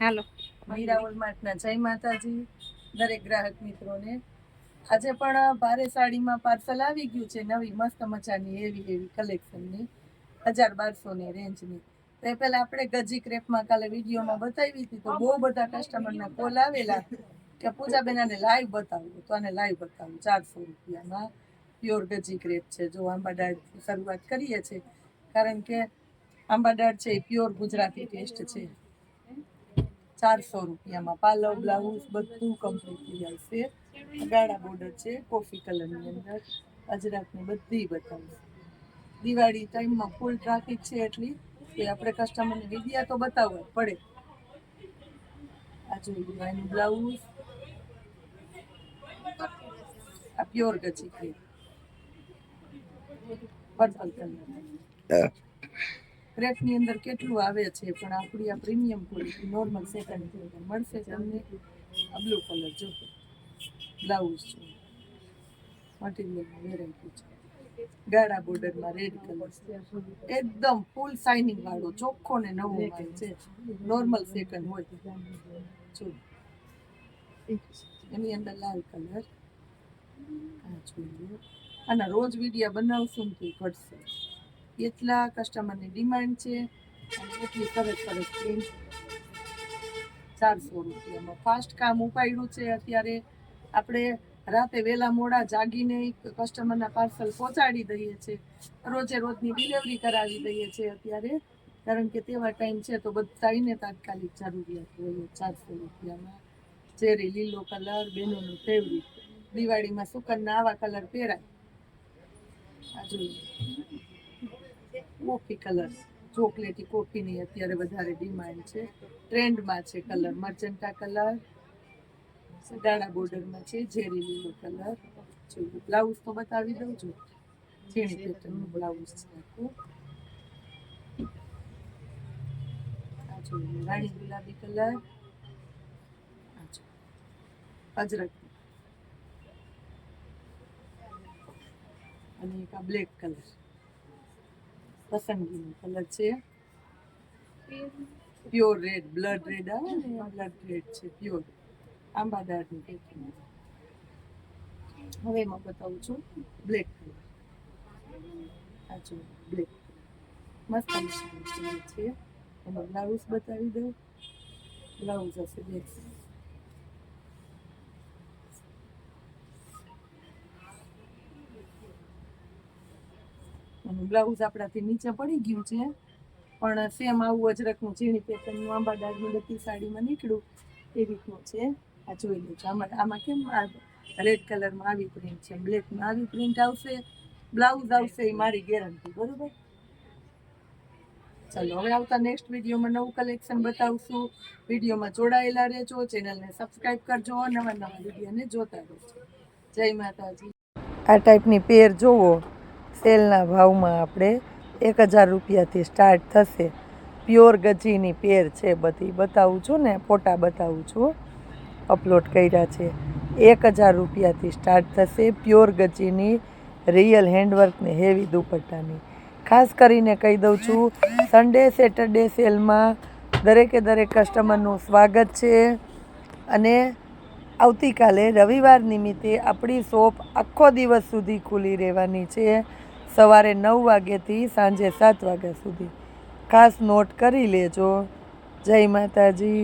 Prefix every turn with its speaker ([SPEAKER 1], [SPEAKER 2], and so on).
[SPEAKER 1] હાલો
[SPEAKER 2] મીરા હોલમાર્ટના જય માતાજી દરેક ગ્રાહક મિત્રોને। આજે પણ ભારે સાડીમાં પાર્સલ આવી ગયું છે, નવી મસ્ત મજાની એવી કલેક્શનની 1200ની રેન્જની। તો એ પહેલાં આપણે ગજી ક્રેપમાં કાલે વિડીયોમાં બતાવી હતી, તો બહુ બધા કસ્ટમરના કોલ આવેલા કે પૂજાબેન આને લાઈવ બતાવો, તો આને લાઈવ બતાવું। 400 રૂપિયામાં પ્યોર ગજી ક્રેપ છે। જો આંબા દાળથી શરૂઆત કરીએ છીએ, કારણ કે આંબા દાળ છે એ પ્યોર ગુજરાતી ટેસ્ટ છે। 400 રૂપિયામાં પાલવ બ્લાઉઝ બધું કમ્પ્લીટલી આવશે। ગાળા બોર્ડર છે, કોફી કલરની અંદર અજરાકની બધી બતાવશે। દિવાળી ટાઈમમાં ફૂલ ટ્રાફિક છે, એટલી કે આપણે કસ્ટમરને વિડીયા તો બતાવવા જ પડે। આ જોઈ એનું બ્લાઉઝ, આ પ્યોર ગજી ક્રેપ પર્પલ કલર। ક્રેપની અંદર કેટલું આવે છે, પણ આપણી આ પ્રીમિયમ ક્વોલિટી નોર્મલ સેકન્ડ મળશે તમને। આ બ્લુ કલર જો બ્લાઉઝ છે, મટીરિયલની વેરાયટી છે। ગાળા બોર્ડરમાં રેડ કલર છે, એકદમ ફૂલ શાઇનિંગ વાળો ચોખ્ખો ને નવો માલ છે। નોર્મલ સેકન્ડ હોય જો એની અંદર લાલ કલર। આ જોઈએ આના રોજ વિડીયા બનાવશું ને તો ઘટશે, એટલા કસ્ટમરની ડિમાન્ડ છે અને એટલી સરસ સરસ પ્રિન્ટ। 400 રૂપિયામાં ફાસ્ટ કામ ઉપાડ્યું છે। અત્યારે આપણે રાતે વહેલા મોડા જાગીને કસ્ટમરના પાર્સલ પહોંચાડી દઈએ છીએ, રોજે રોજની ડિલિવરી કરાવી દઈએ છીએ અત્યારે, કારણ કે તેવા ટાઈમ છે તો બધાને તાત્કાલિક જરૂરિયાત હોય। 400 રૂપિયામાં ચેરી લીલો કલર બેનોનું ફેવરિટ, દિવાળીમાં સુકનના આવા કલર પહેરાય। આ જોઈએ કોફી કલર, ચોકલેટી કોફીની અત્યારે વધારે ડિમાન્ડ છે, ટ્રેન્ડમાં છે કલર। મર્ચન્ટા કલર ગાળા બોર્ડરમાં છે, ઝેરી લીલો કલર જોઈએ। બ્લાઉઝ તો બતાવી દઉં છું, ઝીણી પેટર્નનું બ્લાઉઝ છે આખું। આ જોઈએ રાણી ગુલાબી કલર, અજરક અને એક આ બ્લેક કલર પસંદગીનો કલર છે। પ્યોર રેડ, બ્લડ રેડ આવે ને બ્લડ રેડ છે પ્યોર આંબા દાળની પેકિંગ। હવે એમાં બતાવું છું બ્લેક કલર। આ જો બ્લેક મસ્ત મસ્ત છે, એનો બ્લાઉઝ બતાવી દઉં, બ્લાઉઝ હશે બ્લેક। એનું બ્લાઉઝ આપણાથી નીચે પડી ગયું છે, પણ સેમ આવું અજરકનું ઝીણી પેટર્નનું આંબા દાળની બધી સાડીમાં નીકળ્યું એ રીતનું છે। આ જોઈ લેજો, આમાં કેમ રેડ કલરમાં આવી પ્રિન્ટ છે, બ્લેકમાં આવી પ્રિન્ટ આવશે, બ્લાઉઝ આવશે એ મારી ગેરંટી, બરોબર। ચાલો હવે આવતા નેક્સ્ટ વિડીયોમાં નવું કલેક્શન બતાવશું। વિડીયોમાં જોડાયેલા રહેજો, ચેનલને સબસ્ક્રાઈબ કરજો, નવા નવા વિડીયોને જોતા રહેજો। જય માતાજી। આ ટાઈપની પેર જોવો, સેલના ભાવમાં આપણે 1000 રૂપિયાથી સ્ટાર્ટ થશે। પ્યોર ગજીની પેર છે, બધી બતાવું છું ને, ફોટા બતાવું છું, અપલોડ કર્યા છે। 1000 રૂપિયાથી સ્ટાર્ટ થશે પ્યોર ગજીની રિયલ હેન્ડવર્ક ને હેવી દુપટ્ટાની। ખાસ કરીને કહી દઉં છું, સન્ડે સેટરડે સેલમાં દરેકે દરેક કસ્ટમરનું સ્વાગત છે। અને આવતીકાલે રવિવાર નિમિત્તે આપણી શોપ આખો દિવસ સુધી ખુલ્લી રહેવાની છે, સવારે 9 વાગ્યાથી સાંજે 7 વાગ્યા સુધી। ખાસ નોટ કરી લેજો। જય માતાજી।